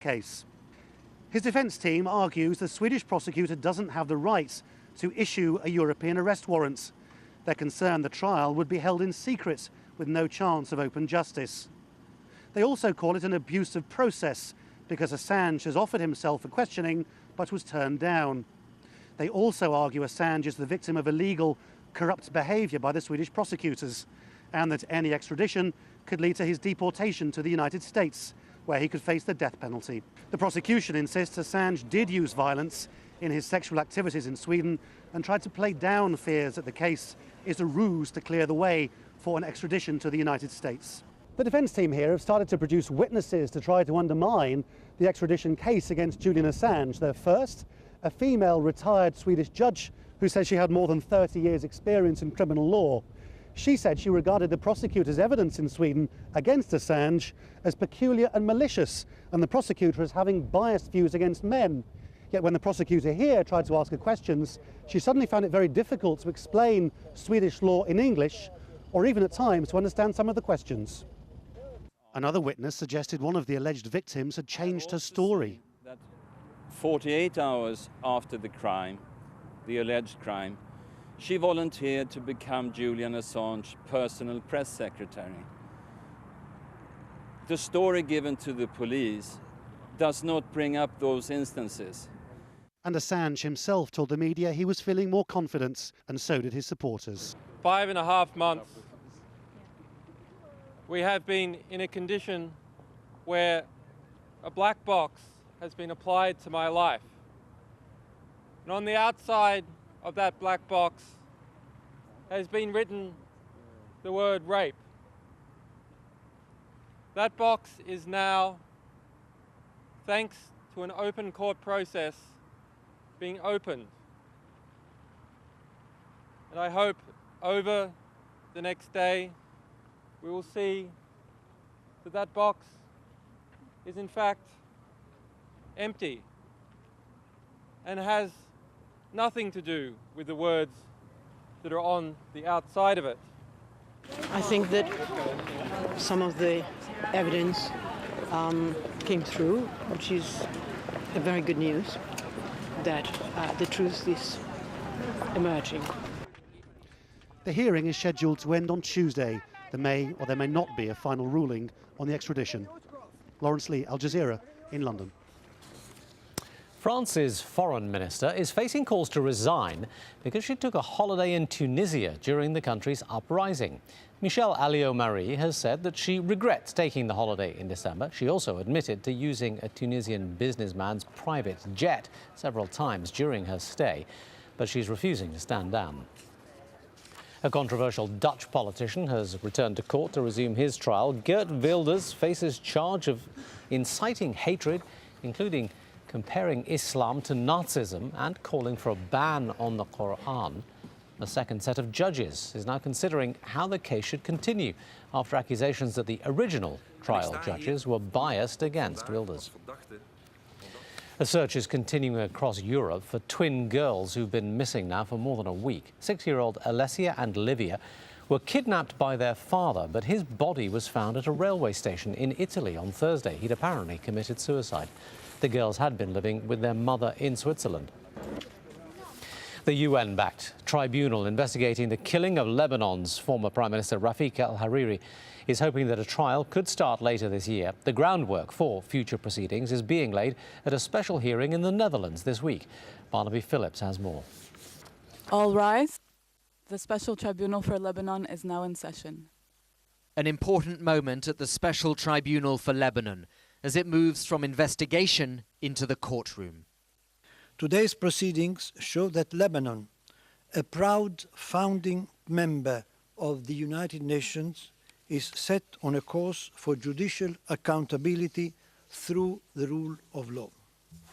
case. His defence team argues the Swedish prosecutor doesn't have the right to issue a European arrest warrant. They're concerned the trial would be held in secret with no chance of open justice. They also call it an abuse of process because Assange has offered himself for questioning but was turned down. They also argue Assange is the victim of illegal, corrupt behaviour by the Swedish prosecutors and that any extradition could lead to his deportation to the United States, where he could face the death penalty. The prosecution insists Assange did use violence in his sexual activities in Sweden and tried to play down fears that the case is a ruse to clear the way for an extradition to the United States. The defence team here have started to produce witnesses to try to undermine the extradition case against Julian Assange. Their first, a female retired Swedish judge who says she had more than 30 years' experience in criminal law. She said she regarded the prosecutor's evidence in Sweden against Assange as peculiar and malicious, and the prosecutor as having biased views against men. Yet when the prosecutor here tried to ask her questions, she suddenly found it very difficult to explain Swedish law in English, or even at times to understand some of the questions. Another witness suggested one of the alleged victims had changed her story. 48 hours after the crime, the alleged crime, she volunteered to become Julian Assange's personal press secretary. The story given to the police does not bring up those instances. And Assange himself told the media he was feeling more confident, and so did his supporters. 5.5 months. We have been in a condition where a black box has been applied to my life. And on the outside of that black box has been written the word rape. That box is now, thanks to an open court process, being opened. And I hope over the next day we will see that that box is in fact empty and has nothing to do with the words that are on the outside of it. I think that some of the evidence came through, which is a very good news, that the truth is emerging. The hearing is scheduled to end on Tuesday. There may or there may not be a final ruling on the extradition. Lawrence Lee, Al Jazeera in London. France's foreign minister is facing calls to resign because she took a holiday in Tunisia during the country's uprising. Michelle Alliot-Marie has said that she regrets taking the holiday in December. She also admitted to using a Tunisian businessman's private jet several times during her stay, but she's refusing to stand down. A controversial Dutch politician has returned to court to resume his trial. Geert Wilders faces charge of inciting hatred, including comparing Islam to Nazism and calling for a ban on the Quran. A second set of judges is now considering how the case should continue after accusations that the original trial judges were biased against Wilders. A search is continuing across Europe for twin girls who've been missing now for more than a week. 6-year-old Alessia and Livia were kidnapped by their father, but his body was found at a railway station in Italy on Thursday. He'd apparently committed suicide. The girls had been living with their mother in Switzerland. The UN-backed tribunal investigating the killing of Lebanon's former Prime Minister Rafik al-Hariri is hoping that a trial could start later this year. The groundwork for future proceedings is being laid at a special hearing in the Netherlands this week. Barnaby Phillips has more. All rise. The Special Tribunal for Lebanon is now in session. An important moment at the Special Tribunal for Lebanon as it moves from investigation into the courtroom. Today's proceedings show that Lebanon, a proud founding member of the United Nations, is set on a course for judicial accountability through the rule of law.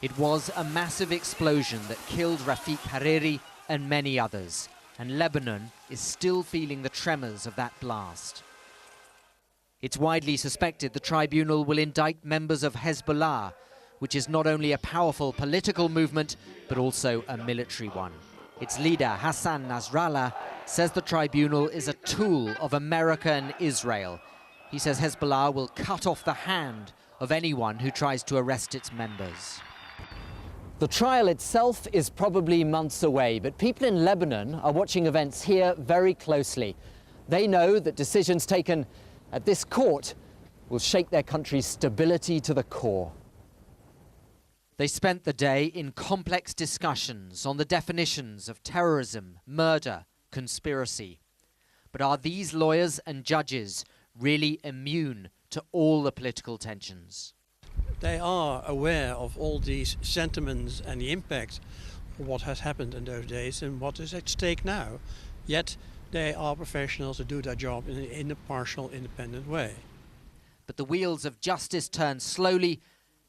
It was a massive explosion that killed Rafik Hariri and many others, and Lebanon is still feeling the tremors of that blast. It's widely suspected the tribunal will indict members of Hezbollah, which is not only a powerful political movement, but also a military one. Its leader, Hassan Nasrallah, says the tribunal is a tool of America and Israel. He says Hezbollah will cut off the hand of anyone who tries to arrest its members. The trial itself is probably months away, but people in Lebanon are watching events here very closely. They know that decisions taken at this court will shake their country's stability to the core. They spent the day in complex discussions on the definitions of terrorism, murder, conspiracy. But are these lawyers and judges really immune to all the political tensions? They are aware of all these sentiments and the impact of what has happened in those days and what is at stake now. Yet they are professionals who do their job in an impartial, independent way. But the wheels of justice turn slowly,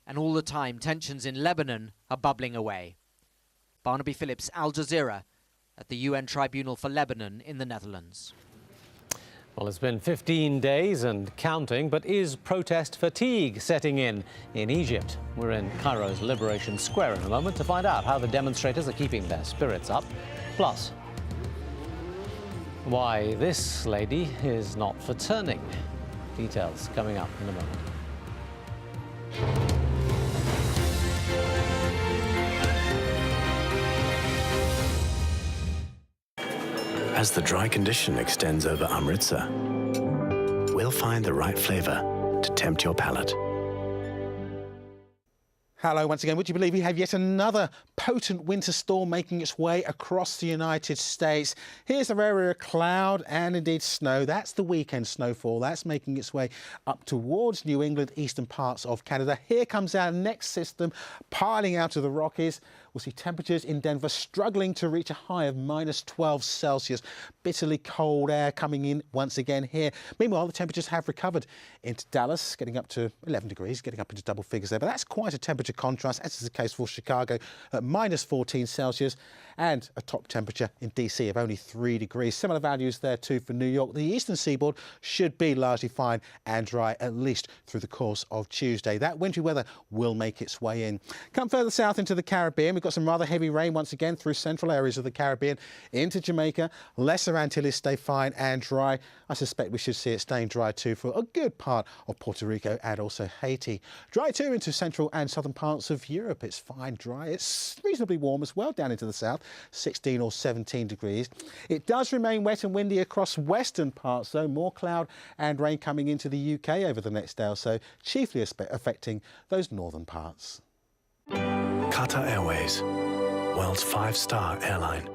and all the time tensions in Lebanon are bubbling away. Barnaby Phillips, Al Jazeera, at the UN Tribunal for Lebanon in the Netherlands. Well, it's been 15 days and counting, but is protest fatigue setting in Egypt? We're in Cairo's Liberation Square in a moment to find out how the demonstrators are keeping their spirits up. Plus, why this lady is not for turning. Details coming up in a moment. As the dry condition extends over Amritsar, we'll find the right flavour to tempt your palate. Hello once again. Would you believe we have yet another potent winter storm making its way across the United States? Here's our area of cloud and indeed snow. That's the weekend snowfall. That's making its way up towards New England, eastern parts of Canada. Here comes our next system piling out of the Rockies. We'll see temperatures in Denver struggling to reach a high of -12 Celsius. Bitterly cold air coming in once again here. Meanwhile, the temperatures have recovered into Dallas, getting up to 11 degrees, getting up into double figures there. But that's quite a temperature contrast, as is the case for Chicago at -14 Celsius, and a top temperature in DC of only 3 degrees. Similar values there too for New York. The eastern seaboard should be largely fine and dry, at least through the course of Tuesday. That wintry weather will make its way in. Come further south into the Caribbean, we've got some rather heavy rain once again through central areas of the Caribbean into Jamaica. Lesser Antilles stay fine and dry. I suspect we should see it staying dry too for a good part of Puerto Rico and also Haiti. Dry too into central and southern parts of Europe. It's fine, dry. It's reasonably warm as well down into the south, 16 or 17 degrees. It does remain wet and windy across western parts though. More cloud and rain coming into the UK over the next day or so, chiefly affecting those northern parts. Qatar Airways, world's 5-star airline.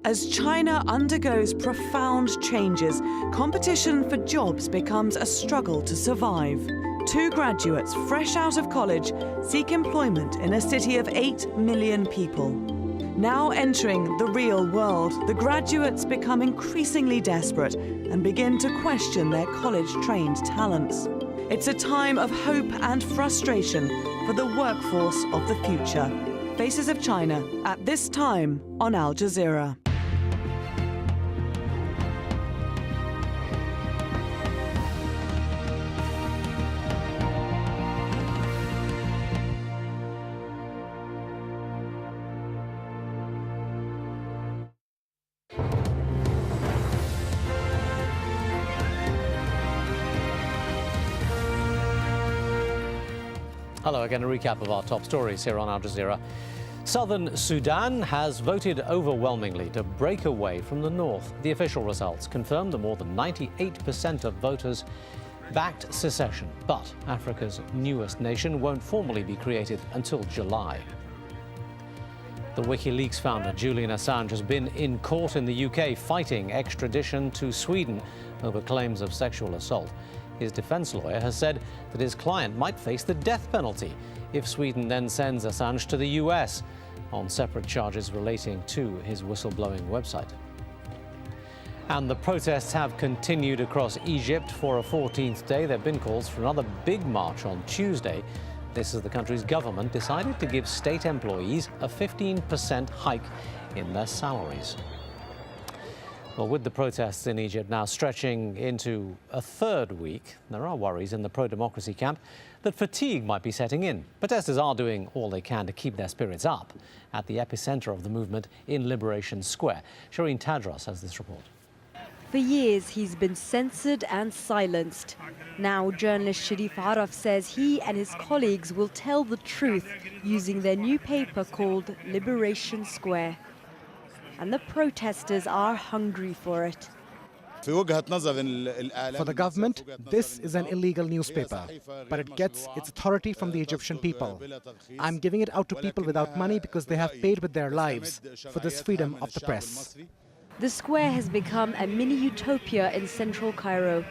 As China undergoes profound changes, competition for jobs becomes a struggle to survive. 2 graduates fresh out of college seek employment in a city of 8 million people. Now entering the real world, the graduates become increasingly desperate and begin to question their college-trained talents. It's a time of hope and frustration for the workforce of the future. Faces of China at this time on Al Jazeera. Hello again, a recap of our top stories here on Al Jazeera. Southern Sudan has voted overwhelmingly to break away from the north. The official results confirm that more than 98% of voters backed secession, but Africa's newest nation won't formally be created until July. The WikiLeaks founder Julian Assange has been in court in the UK fighting extradition to Sweden over claims of sexual assault. His defense lawyer has said that his client might face the death penalty if Sweden then sends Assange to the US on separate charges relating to his whistleblowing website. And the protests have continued across Egypt for a 14th day. There have been calls for another big march on Tuesday. This as the country's government decided to give state employees a 15% hike in their salaries. Well, with the protests in Egypt now stretching into a 3rd week, there are worries in the pro-democracy camp that fatigue might be setting in. Protesters are doing all they can to keep their spirits up at the epicenter of the movement in Liberation Square. Shireen Tadros has this report. For years, he's been censored and silenced. Now, journalist Sharif Araf says he and his colleagues will tell the truth using their new paper called Liberation Square. And the protesters are hungry for it. For the government, this is an illegal newspaper, but it gets its authority from the Egyptian people. I'm giving it out to people without money because they have paid with their lives for this freedom of the press. The square has become a mini utopia in central Cairo.